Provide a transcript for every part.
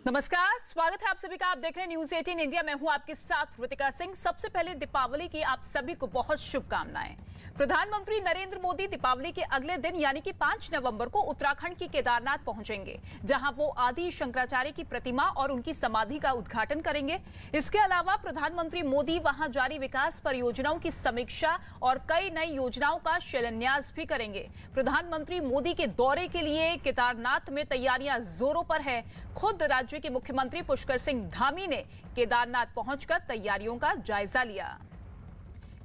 नमस्कार, स्वागत है आप सभी का। आप देख रहे हैं न्यूज 18 इंडिया। मैं हूं आपके साथ ऋतिका सिंह। सबसे पहले दीपावली की आप सभी को बहुत शुभकामनाएं। प्रधानमंत्री नरेंद्र मोदी दीपावली के अगले दिन यानी कि 5 नवंबर को उत्तराखंड के केदारनाथ पहुंचेंगे, जहां वो आदि शंकराचार्य की प्रतिमा और उनकी समाधि का उद्घाटन करेंगे। इसके अलावा प्रधानमंत्री मोदी वहां जारी विकास परियोजनाओं की समीक्षा और कई नई योजनाओं का शिलान्यास भी करेंगे। प्रधानमंत्री मोदी के दौरे के लिए केदारनाथ में तैयारियां जोरों पर है। खुद राज्य के मुख्यमंत्री पुष्कर सिंह धामी ने केदारनाथ पहुंचकर तैयारियों का जायजा लिया।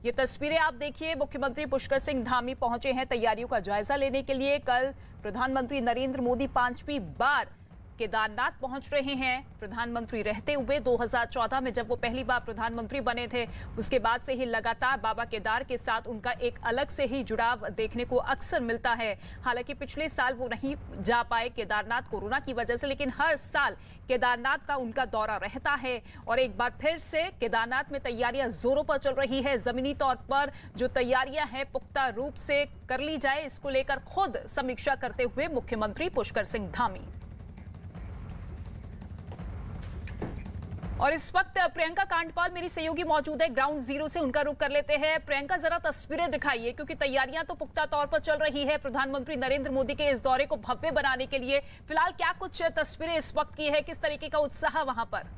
ये तस्वीरें आप देखिए, मुख्यमंत्री पुष्कर सिंह धामी पहुंचे हैं तैयारियों का जायजा लेने के लिए। कल प्रधानमंत्री नरेंद्र मोदी 5वीं बार केदारनाथ पहुंच रहे हैं। प्रधानमंत्री रहते हुए 2014 में जब वो पहली बार प्रधानमंत्री बने थे, उसके बाद से ही लगातार बाबा केदार के साथ उनका एक अलग से ही जुड़ाव देखने को अक्सर मिलता है। हालांकि पिछले साल वो नहीं जा पाए केदारनाथ कोरोना की वजह से, लेकिन हर साल केदारनाथ का उनका दौरा रहता है। और एक बार फिर से केदारनाथ में तैयारियां जोरों पर चल रही है। जमीनी तौर पर जो तैयारियां हैं पुख्ता रूप से कर ली जाए, इसको लेकर खुद समीक्षा करते हुए मुख्यमंत्री पुष्कर सिंह धामी। और इस वक्त प्रियंका कांडपाल मेरी सहयोगी मौजूद है ग्राउंड जीरो से, उनका रुख कर लेते हैं। प्रियंका, जरा तस्वीरें दिखाइए, क्योंकि तैयारियां तो पुख्ता तौर पर चल रही है प्रधानमंत्री नरेंद्र मोदी के इस दौरे को भव्य बनाने के लिए। फिलहाल क्या कुछ तस्वीरें इस वक्त की है, किस तरीके का उत्साह वहां पर?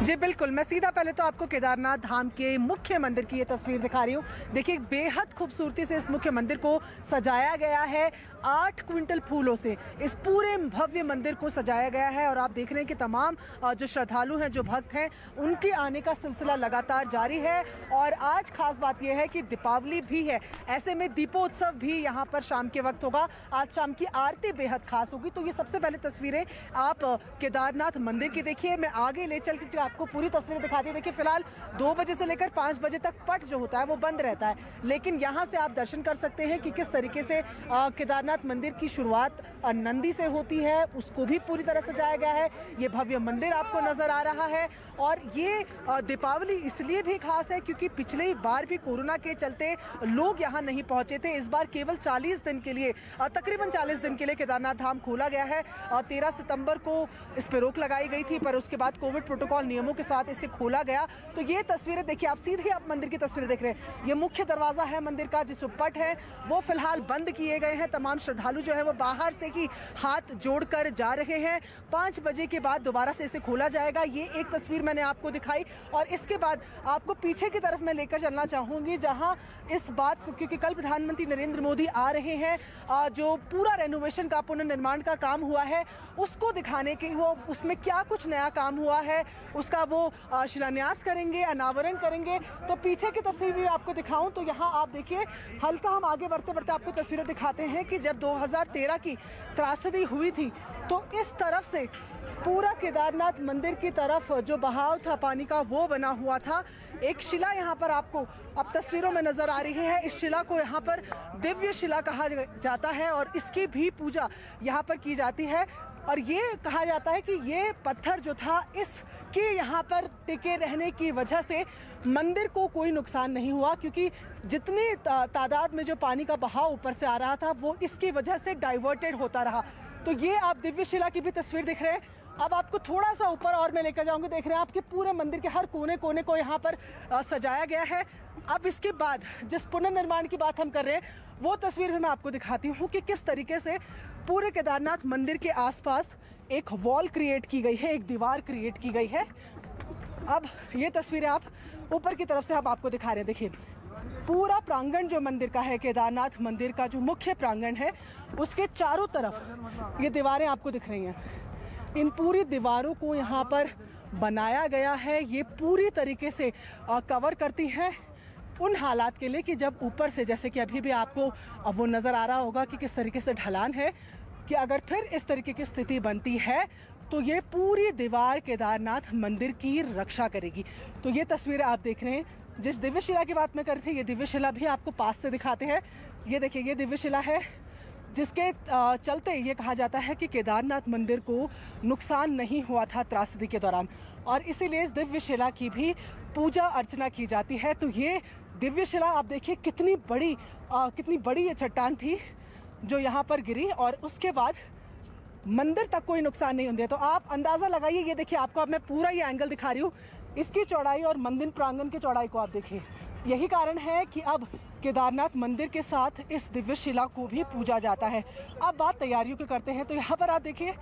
जी बिल्कुल, मैं सीधा पहले तो आपको केदारनाथ धाम के मुख्य मंदिर की ये तस्वीर दिखा रही हूँ। देखिए, बेहद खूबसूरती से इस मुख्य मंदिर को सजाया गया है। 8 क्विंटल फूलों से इस पूरे भव्य मंदिर को सजाया गया है। और आप देख रहे हैं कि तमाम जो श्रद्धालु हैं, जो भक्त हैं, उनके आने का सिलसिला लगातार जारी है। और आज खास बात यह है कि दीपावली भी है, ऐसे में दीपोत्सव भी यहाँ पर शाम के वक्त होगा। आज शाम की आरती बेहद खास होगी। तो ये सबसे पहले तस्वीरें आप केदारनाथ मंदिर की देखिए। मैं आगे ले चल के आपको पूरी तस्वीरें दिखाती हूँ। देखिए, फिलहाल 2 बजे से लेकर 5 बजे तक पट जो होता है वो बंद रहता है, लेकिन यहाँ से आप दर्शन कर सकते हैं कि किस तरीके से केदारनाथ मंदिर की शुरुआत नंदी से होती है, उसको भी पूरी तरह सजाया गया है। ये भव्य मंदिर आपको नजर आ रहा है। और ये दीपावली इसलिए भी खास है क्योंकि पिछली बार भी कोरोना के चलते लोग यहाँ नहीं पहुंचे थे। इस बार केवल 40 दिन के लिए, तकरीबन 40 दिन के लिए केदारनाथ धाम खोला गया है। 13 सितंबर को इस पर रोक लगाई गई थी, पर उसके बाद कोविड प्रोटोकॉल नियमों के साथ इसे खोला गया। तो ये तस्वीरें देखिए, आप सीधे आप मंदिर की तस्वीरें देख रहे हैं। ये मुख्य दरवाजा है मंदिर का, जिस पट है वो फिलहाल बंद किए गए हैं। तमाम श्रद्धालु जो है वो बाहर से ही हाथ जोड़कर जा रहे हैं। 5 बजे के बाद दोबारा से इसे खोला जाएगा। ये एक तस्वीर मैंने आपको दिखाई। और इसके बाद आपको पीछे की तरफ मैं लेकर चलना चाहूंगी, जहां इस बात को, क्योंकि कल प्रधानमंत्री नरेंद्र मोदी आ रहे हैं, जो पूरा रेनोवेशन का, पुनर्निर्माण का काम हुआ है, उसको दिखाने के, वो उसमें क्या कुछ नया काम हुआ है उसका वो शिलान्यास करेंगे, अनावरण करेंगे। तो पीछे की तस्वीर आपको दिखाऊं तो यहाँ आप देखिए, हल्का हम आगे बढ़ते बढ़ते आपको तस्वीरें दिखाते हैं कि जब 2013 की त्रासदी हुई थी तो इस तरफ से पूरा केदारनाथ मंदिर की तरफ जो बहाव था पानी का वो बना हुआ था। एक शिला यहाँ पर आपको अब तस्वीरों में नजर आ रही है। इस शिला को यहाँ पर दिव्य शिला कहा जाता है और इसकी भी पूजा यहाँ पर की जाती है। और ये कहा जाता है कि ये पत्थर जो था, इसके यहाँ पर टिके रहने की वजह से मंदिर को कोई नुकसान नहीं हुआ, क्योंकि जितनी तादाद में जो पानी का बहाव ऊपर से आ रहा था वो इसकी वजह से डाइवर्टेड होता रहा। तो ये आप दिव्य शिला की भी तस्वीर दिख रहे हैं। अब आपको थोड़ा सा ऊपर और मैं लेकर जाऊंगी। देख रहे हैं आपके पूरे मंदिर के हर कोने कोने को यहाँ पर सजाया गया है। अब इसके बाद जिस पुनर्निर्माण की बात हम कर रहे हैं वो तस्वीर भी मैं आपको दिखाती हूँ कि किस तरीके से पूरे केदारनाथ मंदिर के आसपास एक वॉल क्रिएट की गई है, एक दीवार क्रिएट की गई है। अब ये तस्वीरें आप ऊपर की तरफ से अब आपको दिखा रहे हैं। देखिए, पूरा प्रांगण जो मंदिर का है, केदारनाथ मंदिर का जो मुख्य प्रांगण है, उसके चारों तरफ ये दीवारें आपको दिख रही हैं। इन पूरी दीवारों को यहाँ पर बनाया गया है। ये पूरी तरीके से कवर करती हैं उन हालात के लिए कि जब ऊपर से, जैसे कि अभी भी आपको वो नज़र आ रहा होगा कि किस तरीके से ढलान है, कि अगर फिर इस तरीके की स्थिति बनती है तो ये पूरी दीवार केदारनाथ मंदिर की रक्षा करेगी। तो ये तस्वीरें आप देख रहे हैं। जिस दिव्य शिला की बात मैं कर रही थी, ये दिव्य शिला भी आपको पास से दिखाते हैं। ये देखिए, ये दिव्य शिला है जिसके चलते ये कहा जाता है कि केदारनाथ मंदिर को नुकसान नहीं हुआ था त्रासदी के दौरान, और इसीलिए इस दिव्य शिला की भी पूजा अर्चना की जाती है। तो ये दिव्य शिला आप देखिए कितनी बड़ी ये चट्टान थी जो यहाँ पर गिरी, और उसके बाद मंदिर तक कोई नुकसान नहीं होंगे। तो आप अंदाज़ा लगाइए, ये देखिए, आपको अब मैं पूरा ये एंगल दिखा रही हूँ, इसकी चौड़ाई और मंदिर प्रांगण की चौड़ाई को आप देखिए। यही कारण है कि अब केदारनाथ मंदिर के साथ इस दिव्य शिला को भी पूजा जाता है। अब बात तैयारियों की करते हैं, तो यहाँ पर आप देखिए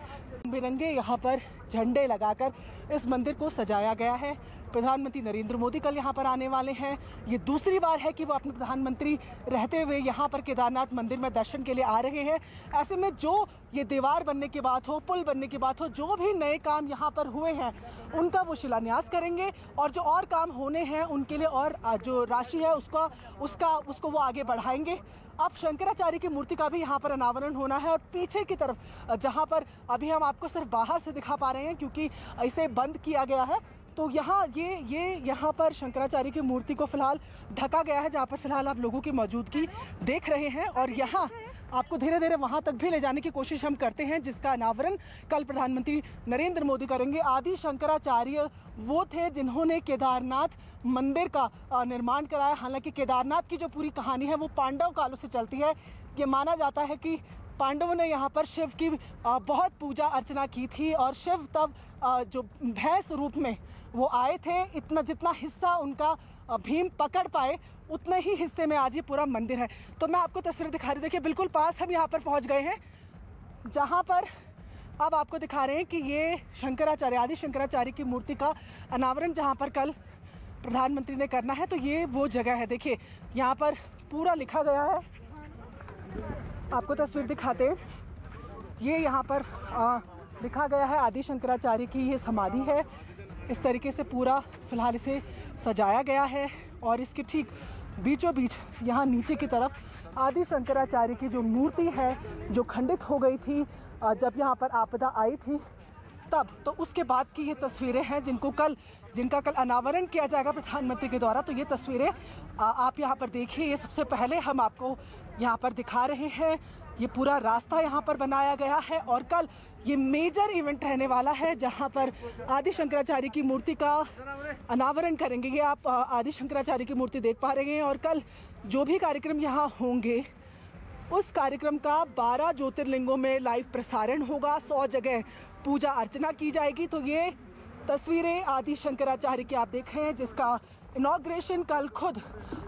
बिरंगे यहाँ पर झंडे लगाकर इस मंदिर को सजाया गया है। प्रधानमंत्री नरेंद्र मोदी कल यहाँ पर आने वाले हैं। ये दूसरी बार है कि वो अपने प्रधानमंत्री रहते हुए यहाँ पर केदारनाथ मंदिर में दर्शन के लिए आ रहे हैं। ऐसे में जो ये दीवार बनने की बात हो, पुल बनने की बात हो, जो भी नए काम यहाँ पर हुए हैं उनका वो शिलान्यास करेंगे, और जो और काम होने हैं उनके लिए और जो राशि है उसको वो आगे बढ़ाएंगे। अब शंकराचार्य की मूर्ति का भी यहाँ पर अनावरण होना है, और पीछे की तरफ जहाँ पर अभी हम आपको सिर्फ बाहर से दिखा पा रहे हैं क्योंकि इसे बंद किया गया है, तो यहाँ ये यहाँ पर शंकराचार्य की मूर्ति को फिलहाल ढका गया है, जहाँ पर फिलहाल आप लोगों की मौजूदगी देख रहे हैं। और यहाँ आपको धीरे धीरे वहाँ तक भी ले जाने की कोशिश हम करते हैं, जिसका अनावरण कल प्रधानमंत्री नरेंद्र मोदी करेंगे। आदि शंकराचार्य वो थे जिन्होंने केदारनाथ मंदिर का निर्माण कराया। हालांकि केदारनाथ की जो पूरी कहानी है वो पांडव कालों से चलती है। ये माना जाता है कि पांडवों ने यहाँ पर शिव की बहुत पूजा अर्चना की थी, और शिव तब जो भैंस रूप में वो आए थे, इतना जितना हिस्सा उनका भीम पकड़ पाए उतने ही हिस्से में आज ये पूरा मंदिर है। तो मैं आपको तस्वीर दिखा रही, देखिए बिल्कुल पास हम यहाँ पर पहुँच गए हैं, जहाँ पर अब आपको दिखा रहे हैं कि ये शंकराचार्य, आदि शंकराचार्य की मूर्ति का अनावरण जहाँ पर कल प्रधानमंत्री ने करना है, तो ये वो जगह है। देखिए यहाँ पर पूरा लिखा गया है, आपको तस्वीर दिखाते हैं। ये यहाँ पर लिखा गया है आदि शंकराचार्य की ये समाधि है। इस तरीके से पूरा फिलहाल इसे सजाया गया है, और इसके ठीक बीचों बीच यहाँ नीचे की तरफ आदि शंकराचार्य की जो मूर्ति है, जो खंडित हो गई थी जब यहाँ पर आपदा आई थी तब, तो उसके बाद की ये तस्वीरें हैं जिनका कल अनावरण किया जाएगा प्रधानमंत्री के द्वारा। तो ये तस्वीरें आप यहाँ पर देखिए, ये सबसे पहले हम आपको यहाँ पर दिखा रहे हैं। ये पूरा रास्ता यहाँ पर बनाया गया है, और कल ये मेजर इवेंट रहने वाला है जहाँ पर आदि शंकराचार्य की मूर्ति का अनावरण करेंगे। ये आप आदि शंकराचार्य की मूर्ति देख पा रहे हैं, और कल जो भी कार्यक्रम यहाँ होंगे उस कार्यक्रम का 12 ज्योतिर्लिंगों में लाइव प्रसारण होगा। 100 जगह पूजा अर्चना की जाएगी। तो ये तस्वीरें आदि शंकराचार्य की आप देख रहे हैं, जिसका इनॉग्रेशन कल खुद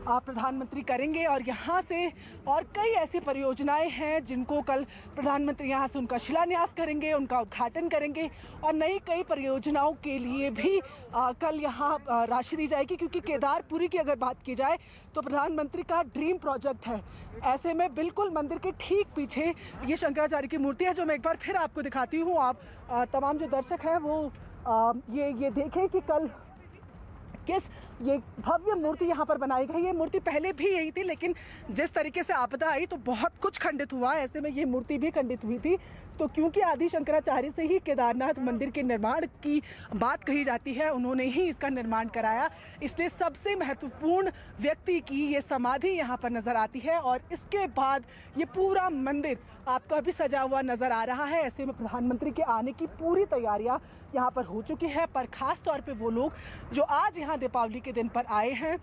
प्रधानमंत्री करेंगे। और यहाँ से और कई ऐसी परियोजनाएं हैं जिनको कल प्रधानमंत्री यहाँ से उनका शिलान्यास करेंगे, उनका उद्घाटन करेंगे, और नई कई परियोजनाओं के लिए भी कल यहाँ राशि दी जाएगी। क्योंकि केदारपुरी की अगर बात की जाए तो प्रधानमंत्री का ड्रीम प्रोजेक्ट है। ऐसे में बिल्कुल मंदिर के ठीक पीछे ये शंकराचार्य की मूर्ति है, जो मैं एक बार फिर आपको दिखाती हूँ। आप तमाम जो दर्शक हैं वो ये देखें कि कल किस ये भव्य मूर्ति यहाँ पर बनाई गई। ये मूर्ति पहले भी यही थी, लेकिन जिस तरीके से आपदा आई तो बहुत कुछ खंडित हुआ। ऐसे में ये मूर्ति भी खंडित हुई थी। तो क्योंकि आदि शंकराचार्य से ही केदारनाथ मंदिर के निर्माण की बात कही जाती है, उन्होंने ही इसका निर्माण कराया, इसलिए सबसे महत्वपूर्ण व्यक्ति की ये समाधि यहाँ पर नज़र आती है। और इसके बाद ये पूरा मंदिर आपको अभी सजा हुआ नज़र आ रहा है। ऐसे में प्रधानमंत्री के आने की पूरी तैयारियाँ यहाँ पर हो चुकी है, पर ख़ास तौर पे वो लोग जो आज यहाँ दीपावली के दिन पर आए हैं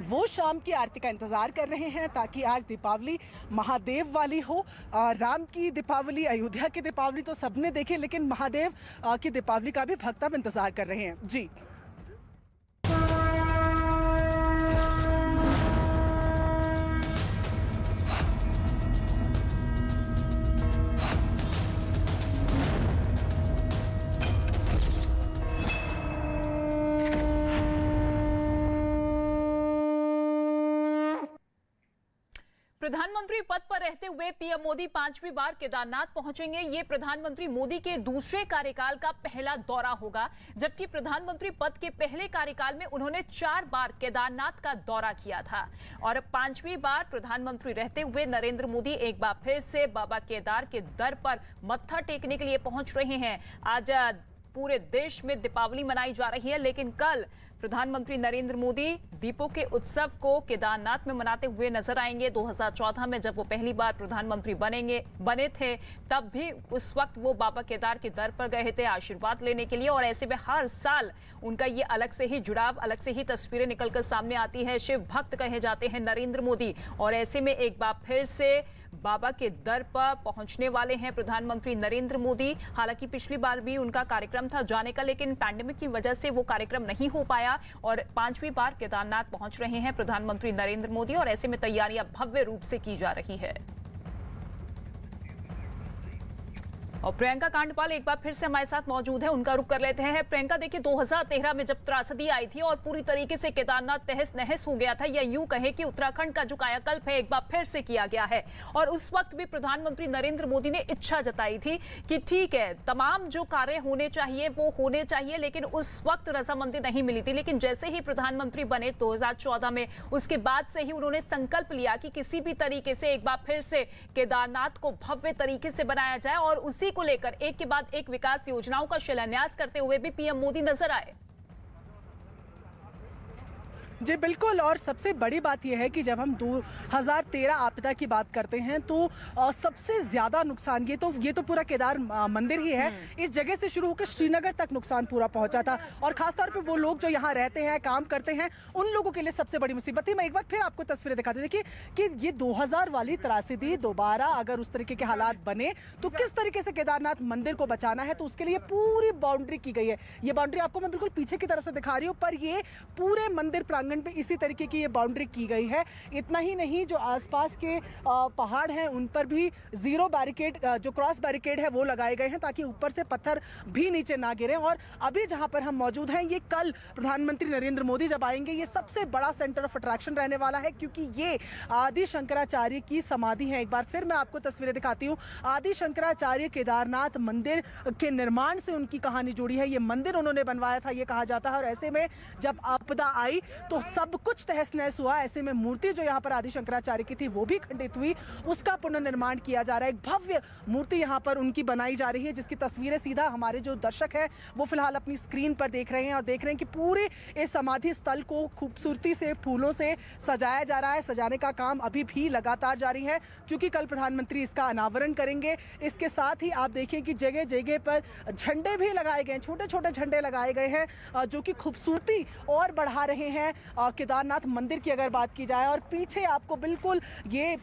वो शाम की आरती का इंतज़ार कर रहे हैं, ताकि आज दीपावली महादेव वाली हो। राम की दीपावली, अयोध्या की दीपावली तो सबने देखी, लेकिन महादेव की दीपावली का भी भक्त अब इंतज़ार कर रहे हैं। जी प्रधानमंत्री पद पर रहते हुए पीएम मोदी 5वीं बार केदारनाथ पहुंचेंगे। ये प्रधानमंत्री मोदी के दूसरे कार्यकाल का पहला दौरा होगा, जबकि प्रधानमंत्री पद के पहले कार्यकाल में उन्होंने 4 बार केदारनाथ का दौरा किया था। और 5वीं बार प्रधानमंत्री रहते हुए नरेंद्र मोदी एक बार फिर से बाबा केदार के दर पर मत्था टेकने के लिए पहुंच रहे हैं। आज पूरे देश में दीपावली मनाई जा रही है, लेकिन कल प्रधानमंत्री नरेंद्र मोदी दीपों के उत्सव को केदारनाथ में मनाते हुए नजर आएंगे। 2014 में जब वो पहली बार प्रधानमंत्री बने थे, तब भी उस वक्त वो बाबा केदार के दर पर गए थे आशीर्वाद लेने के लिए। और ऐसे में हर साल उनका ये अलग से ही जुड़ाव, अलग से ही तस्वीरें निकलकर सामने आती है। शिव भक्त कहे जाते हैं नरेंद्र मोदी, और ऐसे में एक बार फिर से बाबा के दर पर पहुंचने वाले हैं प्रधानमंत्री नरेंद्र मोदी। हालांकि पिछली बार भी उनका कार्यक्रम था जाने का, लेकिन पैंडेमिक की वजह से वो कार्यक्रम नहीं हो पाया और 5वीं बार केदारनाथ पहुंच रहे हैं प्रधानमंत्री नरेंद्र मोदी और ऐसे में तैयारियां भव्य रूप से की जा रही है। और प्रियंका कांडपाल एक बार फिर से हमारे साथ मौजूद है, उनका रुख कर लेते हैं। प्रियंका, देखिए 2013 में जब त्रासदी आई थी और पूरी तरीके से केदारनाथ तहस नहस हो गया था, या यूं कहे कि उत्तराखंड का जो कायाकल्प है एक बार फिर से किया गया है। और उस वक्त भी प्रधानमंत्री नरेंद्र मोदी ने इच्छा जताई थी कि ठीक है, तमाम जो कार्य होने चाहिए वो होने चाहिए, लेकिन उस वक्त रजामंदी नहीं मिली थी। लेकिन जैसे ही प्रधानमंत्री बने 2014 में, उसके बाद से ही उन्होंने संकल्प लिया कि किसी भी तरीके से एक बार फिर से केदारनाथ को भव्य तरीके से बनाया जाए और उसी को लेकर एक के बाद एक विकास योजनाओं का शिलान्यास करते हुए भी पीएम मोदी नजर आए। जी बिल्कुल, और सबसे बड़ी बात यह है कि जब हम 2013 आपदा की बात करते हैं तो सबसे ज्यादा नुकसान ये तो पूरा केदार मंदिर ही है। इस जगह से शुरू होकर श्रीनगर तक नुकसान पूरा पहुंचा था और खासतौर पे वो लोग जो यहाँ रहते हैं, काम करते हैं, उन लोगों के लिए सबसे बड़ी मुसीबत थी। मैं एक बार फिर आपको तस्वीरें दिखाती हूँ। देखिए कि ये 2000 वाली त्रासदी दोबारा अगर उस तरीके के हालात बने तो किस तरीके से केदारनाथ मंदिर को बचाना है, तो उसके लिए पूरी बाउंड्री की गई है। ये बाउंड्री आपको मैं बिल्कुल पीछे की तरफ से दिखा रही हूँ, पर ये पूरे मंदिर प्रांगण पे इसी तरीके की ये बाउंड्री की गई है। इतना ही नहीं, जो आसपास के पहाड़ हैं उन पर भी जीरो बैरिकेड, जो क्रॉस बैरिकेड है वो लगाए गए हैं ताकि ऊपर से पत्थर भी नीचे ना गिरे। और अभी जहां पर हम मौजूद हैं, ये कल प्रधानमंत्री नरेंद्र मोदी जब आएंगे, ये सबसे बड़ा सेंटर ऑफ अट्रैक्शन रहने वाला है, क्योंकि ये आदि शंकराचार्य की समाधि है। एक बार फिर मैं आपको तस्वीरें दिखाती हूँ। आदि शंकराचार्य केदारनाथ मंदिर के निर्माण से उनकी कहानी जुड़ी है। ये मंदिर उन्होंने बनवाया था, ये कहा जाता है। और ऐसे में जब आपदा आई तो सब कुछ तहस नहस हुआ। ऐसे में मूर्ति जो यहाँ पर आदि शंकराचार्य की थी वो भी खंडित हुई, उसका पुनर्निर्माण किया जा रहा है। एक भव्य मूर्ति यहाँ पर उनकी बनाई जा रही है, जिसकी तस्वीरें सीधा हमारे जो दर्शक हैं वो फिलहाल अपनी स्क्रीन पर देख रहे हैं और देख रहे हैं कि पूरे इस समाधि स्थल को खूबसूरती से फूलों से सजाया जा रहा है। सजाने का काम अभी भी लगातार जारी है, क्योंकि कल प्रधानमंत्री इसका अनावरण करेंगे। इसके साथ ही आप देखिए कि जगह जगह पर झंडे भी लगाए गए हैं, छोटे छोटे झंडे लगाए गए हैं, जो कि खूबसूरती और बढ़ा रहे हैं केदारनाथ मंदिर की अगर बात की जाए। और पीछे आपको बिल्कुल ये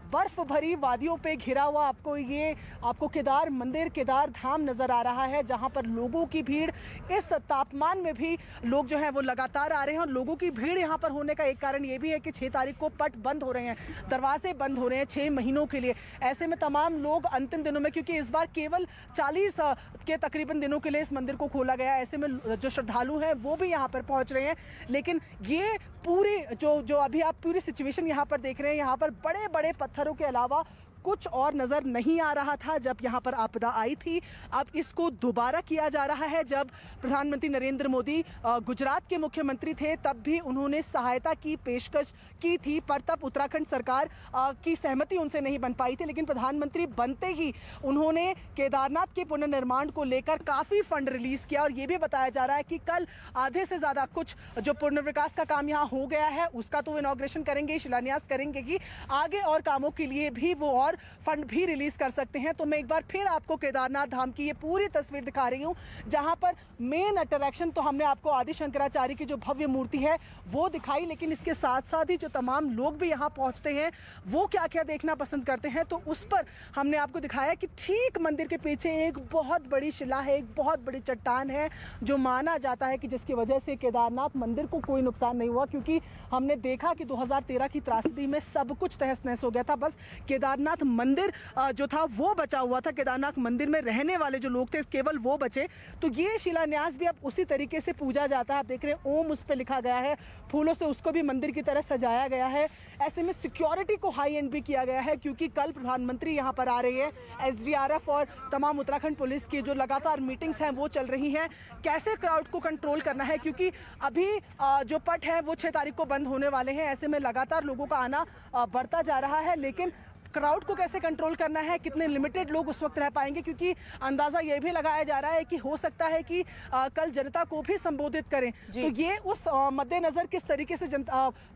बर्फ भरी वादियों पे घिरा हुआ आपको केदार मंदिर, केदार धाम नजर आ रहा है, जहां पर लोगों की भीड़, इस तापमान में भी लोग जो हैं वो लगातार आ रहे हैं। और लोगों की भीड़ यहां पर होने का एक कारण ये भी है कि 6 तारीख को पट बंद हो रहे हैं, दरवाजे बंद हो रहे हैं 6 महीनों के लिए। ऐसे में तमाम लोग अंतिम दिनों में, क्योंकि इस बार केवल 40 के तकरीबन दिनों के लिए इस मंदिर को खोला गया है, ऐसे में जो श्रद्धालु हैं वो भी यहाँ पर पहुँच रहे हैं। लेकिन ये पूरी जो अभी आप पूरी सिचुएशन यहाँ पर देख रहे हैं, यहाँ पर बड़े बड़े पत्थरों के अलावा कुछ और नजर नहीं आ रहा था जब यहाँ पर आपदा आई थी। अब इसको दोबारा किया जा रहा है। जब प्रधानमंत्री नरेंद्र मोदी गुजरात के मुख्यमंत्री थे तब भी उन्होंने सहायता की पेशकश की थी, पर तब उत्तराखंड सरकार की सहमति उनसे नहीं बन पाई थी। लेकिन प्रधानमंत्री बनते ही उन्होंने केदारनाथ के पुनर्निर्माण को लेकर काफ़ी फंड रिलीज किया। और ये भी बताया जा रहा है कि कल आधे से ज़्यादा कुछ जो पुनर्विकास का काम यहाँ हो गया है उसका तो इनॉग्रेशन करेंगे, शिलान्यास करेंगे कि आगे और कामों के लिए भी वो और फंड भी रिलीज कर सकते हैं। तो मैं एक बार फिर आपको केदारनाथ धाम की ये पूरी तस्वीर दिखा रही हूँ, जहां पर मेन अट्रैक्शन तो हमने आपको आदि शंकराचार्य की जो भव्य मूर्ति है वो दिखाई, लेकिन इसके साथ साथ ही जो तमाम लोग भी यहाँ पहुँचते हैं वो क्या क्या देखना पसंद करते हैं, तो उस पर हमने आपको दिखाया कि ठीक मंदिर के पीछे एक बहुत बड़ी शिला है, एक बहुत बड़ी चट्टान है, जो माना जाता है कि जिसकी वजह से केदारनाथ मंदिर को कोई नुकसान नहीं हुआ। क्योंकि हमने देखा कि 2013 की त्रासदी में सब कुछ तहस नहस हो गया था, बस केदारनाथ मंदिर जो था वो बचा हुआ था। केदारनाथ मंदिर में रहने वाले जो लोग थे केवल वो बचे। तो ये शिलान्यास भी अब उसी तरीके से पूजा जाता है। आप देख रहे हैं ओम उस पर लिखा गया है, फूलों से उसको भी मंदिर की तरह सजाया गया है। ऐसे में सिक्योरिटी को हाई एंड भी किया गया है, क्योंकि कल प्रधानमंत्री यहाँ पर आ रहे हैं। SDRF और तमाम उत्तराखंड पुलिस की जो लगातार मीटिंग्स हैं वो चल रही हैं, कैसे क्राउड को कंट्रोल करना है, क्योंकि अभी जो पट है वो 6 तारीख को बंद होने वाले हैं। ऐसे में लगातार लोगों का आना बढ़ता जा रहा है, लेकिन क्राउड को कैसे कंट्रोल करना है, कितने लिमिटेड लोग उस वक्त रह पाएंगे, क्योंकि अंदाजा ये भी लगाया जा रहा है कि हो सकता है कि कल जनता को भी संबोधित करें। तो ये उस मद्देनजर किस तरीके से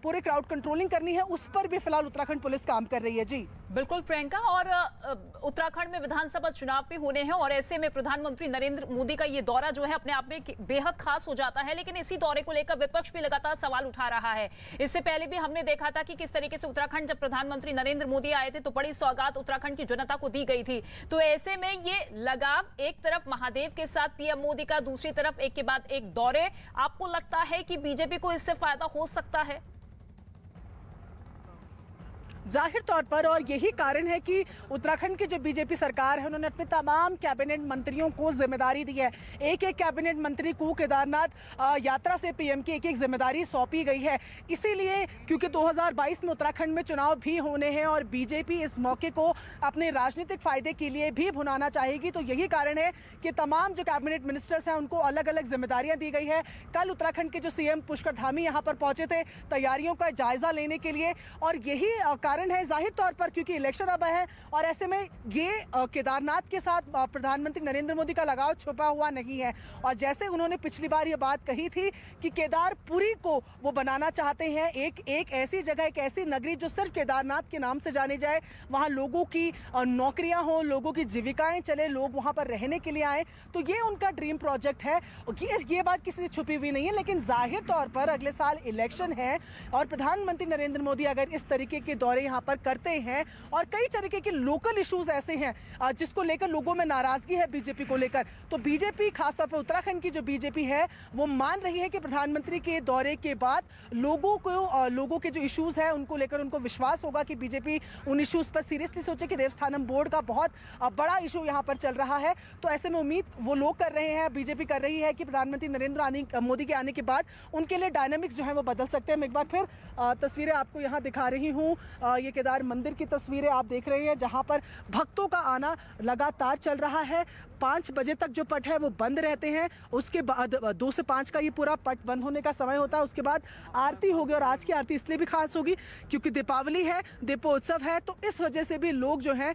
पूरे क्राउड कंट्रोलिंग करनी है उस पर भी फिलहाल उत्तराखंड पुलिस काम कर रही है। जी बिल्कुल प्रियंका, और उत्तराखंड में विधानसभा चुनाव भी होने हैं और ऐसे में प्रधानमंत्री नरेंद्र मोदी का ये दौरा जो है अपने आप में बेहद खास हो जाता है। लेकिन इसी दौरे को लेकर विपक्ष भी लगातार सवाल उठा रहा है। इससे पहले भी हमने देखा था कि किस तरीके से उत्तराखंड जब प्रधानमंत्री नरेंद्र मोदी आए थे तो बड़ी सौगात उत्तराखंड की जनता को दी गई थी। तो ऐसे में ये लगाव एक तरफ महादेव के साथ पीएम मोदी का, दूसरी तरफ एक के बाद एक दौरे, आपको लगता है कि बीजेपी को इससे फायदा हो सकता है? जाहिर तौर पर, और यही कारण है कि उत्तराखंड की जो बीजेपी सरकार है उन्होंने अपने तमाम कैबिनेट मंत्रियों को जिम्मेदारी दी है। एक एक कैबिनेट मंत्री को केदारनाथ यात्रा से पीएम की एक एक जिम्मेदारी सौंपी गई है। इसीलिए क्योंकि 2022 में उत्तराखंड में चुनाव भी होने हैं और बीजेपी इस मौके को अपने राजनीतिक फायदे के लिए भी भुनाना चाहेगी, तो यही कारण है कि तमाम जो कैबिनेट मिनिस्टर्स हैं उनको अलग अलग जिम्मेदारियां दी गई है। कल उत्तराखंड के जो सीएम पुष्कर धामी यहाँ पर पहुंचे थे तैयारियों का जायजा लेने के लिए, और यही है जाहिर तौर पर क्योंकि इलेक्शन अब है और ऐसे में ये केदारनाथ के साथ प्रधानमंत्री नरेंद्र मोदी का लगाव छुपा हुआ नहीं है। और जैसे उन्होंने पिछली बार ये बात कही थी कि केदारपुरी को वो बनाना चाहते हैं एक ऐसी जगह, एक ऐसी नगरी जो सिर्फ केदारनाथ के नाम से जानी जाए, वहाँ लोगों की नौकरियां हो, लोगों की जीविकाएं चले, लोग वहाँ पर रहने के लिए आए, तो ये उनका ड्रीम प्रोजेक्ट है। ये बात किसी से छुपी हुई नहीं है। लेकिन जाहिर तौर पर अगले साल इलेक्शन है और प्रधानमंत्री नरेंद्र मोदी अगर इस तरीके के दौरे यहाँ पर करते हैं और कई तरीके के लोकल इश्यूज ऐसे हैं जिसको लेकर लोगों में नाराजगी है बीजेपी को लेकर, तो बीजेपी खासतौर पर उत्तराखंड की जो बीजेपी है वो मान रही है कि प्रधानमंत्री के दौरे के बाद लोगों के जो इश्यूज हैं उनको लेकर उनको विश्वास होगा कि बीजेपी उन इश्यूज पर सीरियसली सोचे कि देवस्थानम बोर्ड का बहुत बड़ा इशू यहाँ पर चल रहा है। तो ऐसे में उम्मीद वो लोग कर रहे हैं, बीजेपी कर रही है कि प्रधानमंत्री नरेंद्र मोदी के आने के बाद उनके लिए डायनामिक्स जो है वो बदल सकते हैं। मैं एक बार फिर तस्वीरें आपको यहाँ दिखा रही हूँ। ये केदार मंदिर की तस्वीरें आप देख रहे हैं जहां पर भक्तों का आना लगातार चल रहा है। 5 बजे तक जो पट है वो बंद रहते हैं, उसके बाद 2 से 5 का ये पूरा पट बंद होने का समय होता है। उसके बाद आरती होगी और आज की आरती इसलिए भी खास होगी क्योंकि दीपावली है, दीपोत्सव है, तो इस वजह से भी लोग जो हैं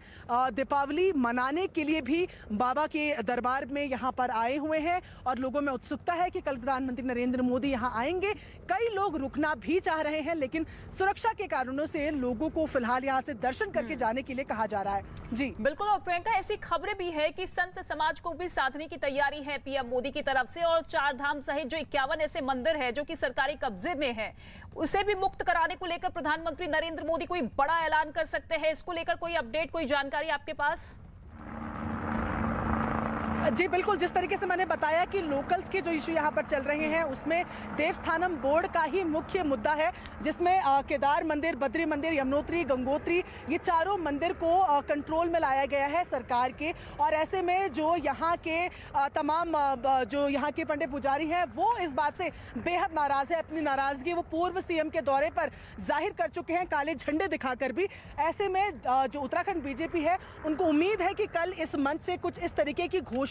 दीपावली मनाने के लिए भी बाबा के दरबार में यहाँ पर आए हुए हैं और लोगों में उत्सुकता है कि कल प्रधानमंत्री नरेंद्र मोदी यहाँ आएंगे। कई लोग रुकना भी चाह रहे हैं लेकिन सुरक्षा के कारणों से लोगों को फिलहाल यहाँ से दर्शन करके जाने के लिए कहा जा रहा है। जी बिल्कुल। और प्रियंका, ऐसी खबरें भी है कि संत समाज को भी साधने की तैयारी है पीएम मोदी की तरफ से और 4 धाम सहित जो 51 ऐसे मंदिर है जो कि सरकारी कब्जे में है उसे भी मुक्त कराने को लेकर प्रधानमंत्री नरेंद्र मोदी कोई बड़ा ऐलान कर सकते हैं। इसको लेकर कोई अपडेट, कोई जानकारी आपके पास? जी बिल्कुल, जिस तरीके से मैंने बताया कि लोकल्स के जो इशू यहाँ पर चल रहे हैं उसमें देवस्थानम बोर्ड का ही मुख्य मुद्दा है, जिसमें केदार मंदिर, बद्री मंदिर, यमुनोत्री, गंगोत्री, ये चारों मंदिर को कंट्रोल में लाया गया है सरकार के। और ऐसे में जो यहाँ के तमाम जो यहाँ के पंडित पुजारी हैं वो इस बात से बेहद नाराज है। अपनी नाराजगी वो पूर्व सीएम के दौरे पर जाहिर कर चुके हैं, काले झंडे दिखाकर भी। ऐसे में जो उत्तराखंड बीजेपी है उनको उम्मीद है कि कल इस मंच से कुछ इस तरीके की घोषणाएं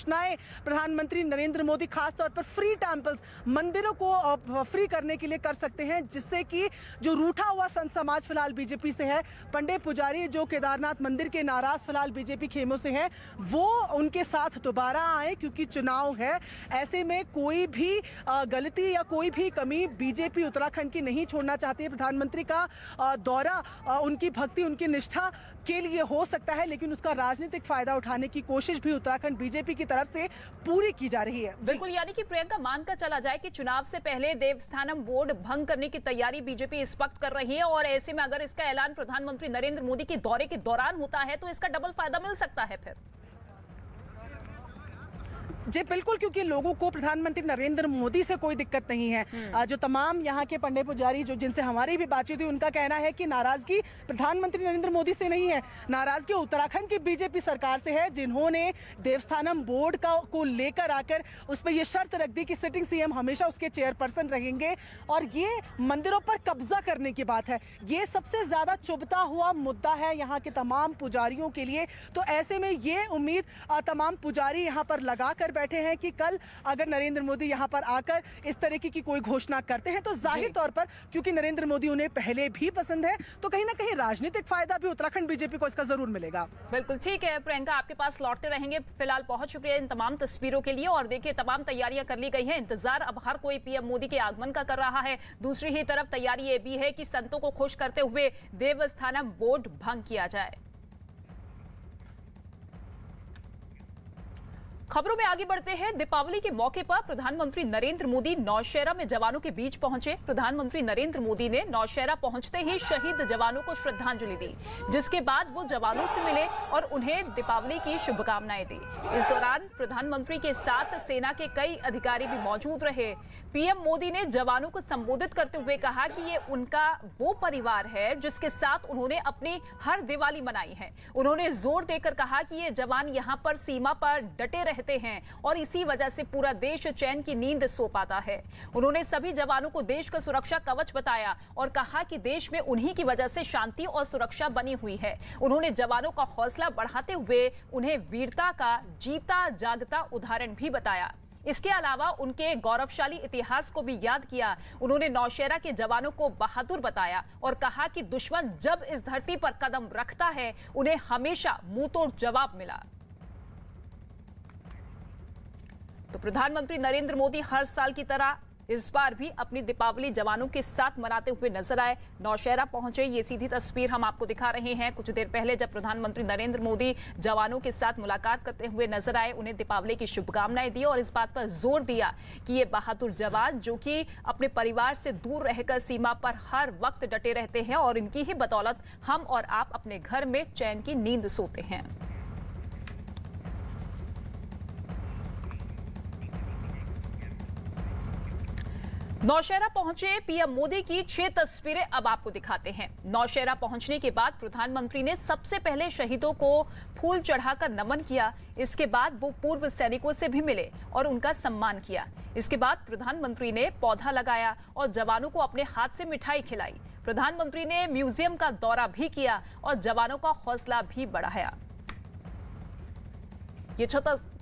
प्रधानमंत्री नरेंद्र मोदी खास तौर पर फ्री टेंपल्स, मंदिरों को फ्री करने के लिए कर सकते हैं, जिससे कि जो रूठा हुआ संत समाज फिलहाल बीजेपी से है, पंडित पुजारी जो केदारनाथ मंदिर के नाराज फिलहाल बीजेपी खेमों से हैं, वो उनके साथ दोबारा आए क्योंकि चुनाव है। ऐसे में कोई भी गलती या कोई भी कमी बीजेपी उत्तराखंड की नहीं छोड़ना चाहती है। प्रधानमंत्री का दौरा उनकी भक्ति, उनकी निष्ठा के लिए हो सकता है लेकिन उसका राजनीतिक फायदा उठाने की कोशिश भी उत्तराखंड बीजेपी की तरफ से पूरी की जा रही है। बिल्कुल, यानी कि प्रियंका, मानकर चला जाए कि चुनाव से पहले देवस्थानम बोर्ड भंग करने की तैयारी बीजेपी इस वक्त कर रही है और ऐसे में अगर इसका ऐलान प्रधानमंत्री नरेंद्र मोदी के दौरे के दौरान होता है तो इसका डबल फायदा मिल सकता है फिर। जी बिल्कुल, क्योंकि लोगों को प्रधानमंत्री नरेंद्र मोदी से कोई दिक्कत नहीं है। जो तमाम यहाँ के पंडित पुजारी जो जिनसे हमारी भी बातचीत हुई उनका कहना है कि नाराजगी प्रधानमंत्री नरेंद्र मोदी से नहीं है, नाराजगी उत्तराखंड की बीजेपी सरकार से है, जिन्होंने देवस्थानम बोर्ड को लेकर आकर उस पर यह शर्त रख दी कि सिटिंग सीएम हमेशा उसके चेयरपर्सन रहेंगे और ये मंदिरों पर कब्जा करने की बात है। ये सबसे ज्यादा चुभता हुआ मुद्दा है यहाँ के तमाम पुजारियों के लिए। तो ऐसे में ये उम्मीद तमाम पुजारी यहाँ पर लगाकर बैठे हैं कि कल अगर नरेंद्र मोदी यहां पर आकर इस तरीके की कोई घोषणा करते हैं तो जाहिर तौर पर क्योंकि नरेंद्र मोदी उन्हें पहले भी पसंद है तो कहीं ना कहीं राजनीतिक फायदा भी उत्तराखंड बीजेपी को इसका जरूर मिलेगा। बिल्कुल ठीक है प्रियंका, आपके पास लौटते रहेंगे। फिलहाल बहुत शुक्रिया इन तमाम तस्वीरों के लिए। और देखिए, तमाम तैयारियां कर ली गई हैं, इंतजार अब हर कोई पीएम मोदी के आगमन का कर रहा है। दूसरी ही तरफ तैयारी ये भी है कि संतों को खुश करते हुए देवस्थानम बोर्ड भंग किया जाए। खबरों में आगे बढ़ते हैं। दीपावली के मौके पर प्रधानमंत्री नरेंद्र मोदी नौशहरा में जवानों के बीच पहुंचे। प्रधानमंत्री नरेंद्र मोदी ने नौशहरा पहुंचते ही शहीद जवानों को श्रद्धांजलि दी, जिसके बाद वो जवानों से मिले और उन्हें दीपावली की शुभकामनाएं दी। इस दौरान प्रधानमंत्री के साथ सेना के कई अधिकारी भी मौजूद रहे। पीएम मोदी ने जवानों को संबोधित करते हुए कहा कि ये उनका वो परिवार है जिसके साथ उन्होंने अपनी हर दिवाली मनाई है। उन्होंने जोर देकर कहा कि ये जवान यहाँ पर सीमा पर डटे रहते हैं और इसी वजह से पूरा देश चैन की नींद सो पाता है। उन्होंने सभी जवानों को देश का सुरक्षा कवच बताया और कहा कि देश में उन्हीं की वजह से शांति और सुरक्षा बनी हुई है। उन्होंने जवानों का हौसला बढ़ाते हुए उन्हें वीरता का जीता जागता उदाहरण भी बताया। इसके अलावा उनके गौरवशाली इतिहास को भी याद किया। उन्होंने नौशहरा के जवानों को बहादुर बताया और कहा कि दुश्मन जब इस धरती पर कदम रखता है उन्हें हमेशा मुंहतोड़ जवाब मिला। तो प्रधानमंत्री नरेंद्र मोदी हर साल की तरह इस बार भी अपनी दीपावली जवानों के साथ मनाते हुए नजर आए। नौशहरा पहुंचे, ये सीधी तस्वीर हम आपको दिखा रहे हैं। कुछ देर पहले जब प्रधानमंत्री नरेंद्र मोदी जवानों के साथ मुलाकात करते हुए नजर आए, उन्हें दीपावली की शुभकामनाएं दी और इस बात पर जोर दिया कि ये बहादुर जवान जो कि अपने परिवार से दूर रहकर सीमा पर हर वक्त डटे रहते हैं और इनकी ही बदौलत हम और आप अपने घर में चैन की नींद सोते हैं। नौशहरा पहुंचे पीएम मोदी की 6 तस्वीरें अब आपको दिखाते हैं। नौशहरा पहुंचने के बाद प्रधानमंत्री ने सबसे पहले शहीदों को फूल चढ़ाकर नमन किया। इसके बाद वो पूर्व सैनिकों से भी मिले और उनका सम्मान किया। इसके बाद प्रधानमंत्री ने पौधा लगाया और जवानों को अपने हाथ से मिठाई खिलाई। प्रधानमंत्री ने म्यूजियम का दौरा भी किया और जवानों का हौसला भी बढ़ाया। ये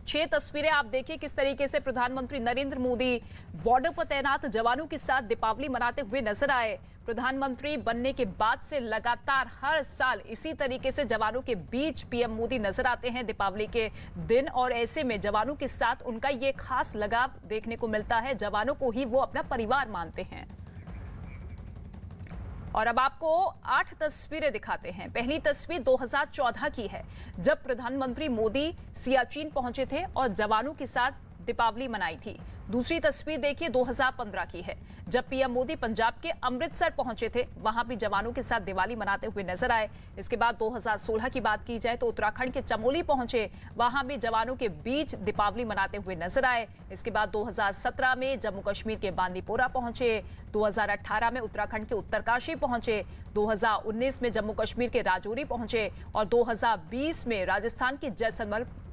6 तस्वीरें आप देखिए किस तरीके से प्रधानमंत्री नरेंद्र मोदी बॉर्डर पर तैनात जवानों के साथ दीपावली मनाते हुए नजर आए। प्रधानमंत्री बनने के बाद से लगातार हर साल इसी तरीके से जवानों के बीच पीएम मोदी नजर आते हैं दीपावली के दिन, और ऐसे में जवानों के साथ उनका ये खास लगाव देखने को मिलता है। जवानों को ही वो अपना परिवार मानते हैं। और अब आपको 8 तस्वीरें दिखाते हैं। पहली तस्वीर 2014 की है, जब प्रधानमंत्री मोदी सियाचिन पहुंचे थे और जवानों के साथ दीपावली मनाई थी। दूसरी तस्वीर देखिए 2015 की है, जब पीएम मोदी पंजाब के अमृतसर पहुंचे थे, वहां भी जवानों के साथ दिवाली मनाते हुए नजर आए। इसके बाद 2016 की बात की जाए तो उत्तराखंड के चमोली पहुंचे, वहां भी जवानों के बीच दीपावली मनाते हुए नजर आए। इसके बाद 2017 में जम्मू कश्मीर के बांदीपोरा पहुंचे, 2018 में उत्तराखंड के उत्तरकाशी पहुंचे, 2019 में जम्मू कश्मीर के राजौरी पहुंचे और 2020 में राजस्थान के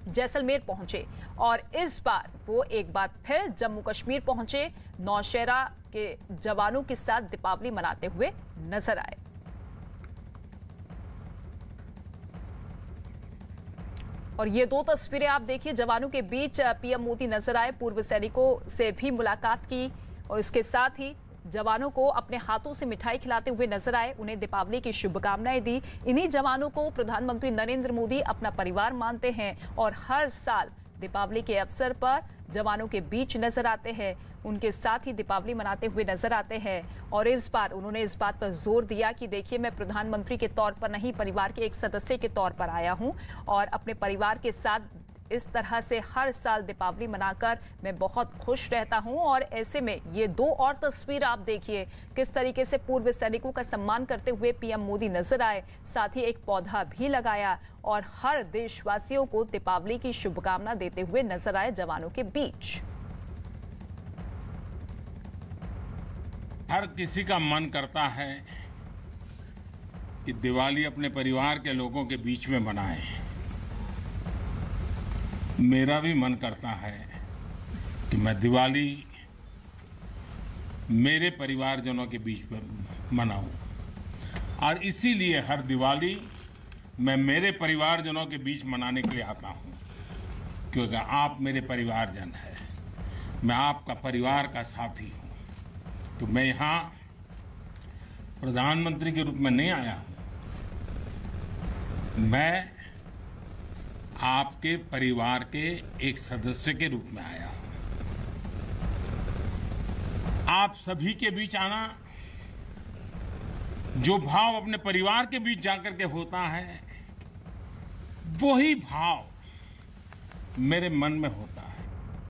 जैसलमेर पहुंचे। और इस बार वो एक बार फिर जम्मू कश्मीर पहुंचे, नौशहरा के जवानों के साथ दीपावली मनाते हुए नजर आए। और ये 2 तस्वीरें आप देखिए, जवानों के बीच पीएम मोदी नजर आए, पूर्व सैनिकों से भी मुलाकात की और इसके साथ ही जवानों को अपने हाथों से मिठाई खिलाते हुए नजर आए, उन्हें दीपावली की शुभकामनाएं दी। इन्हीं जवानों को प्रधानमंत्री नरेंद्र मोदी अपना परिवार मानते हैं और हर साल दीपावली के अवसर पर जवानों के बीच नजर आते हैं, उनके साथ ही दीपावली मनाते हुए नजर आते हैं। और इस बार उन्होंने इस बात पर जोर दिया कि देखिए, मैं प्रधानमंत्री के तौर पर नहीं, परिवार के एक सदस्य के तौर पर आया हूं और अपने परिवार के साथ इस तरह से हर साल दीपावली मनाकर मैं बहुत खुश रहता हूं। और ऐसे में ये 2 और तस्वीर आप देखिए, किस तरीके से पूर्व सैनिकों का सम्मान करते हुए पीएम मोदी नजर आए, साथ ही एक पौधा भी लगाया और हर देशवासियों को दीपावली की शुभकामना देते हुए नजर आए जवानों के बीच। हर किसी का मन करता है कि दिवाली अपने परिवार के लोगों के बीच में मनाएं। मेरा भी मन करता है कि मैं दिवाली मेरे परिवारजनों के बीच में मनाऊं, और इसीलिए हर दिवाली मैं मेरे परिवारजनों के बीच मनाने के लिए आता हूं, क्योंकि आप मेरे परिवारजन हैं, मैं आपका परिवार का साथी हूं। तो मैं यहाँ प्रधानमंत्री के रूप में नहीं आया हूं, मैं आपके परिवार के एक सदस्य के रूप में आया हूं। आप सभी के बीच आना, जो भाव अपने परिवार के बीच जाकर के होता है, वही भाव मेरे मन में होता है।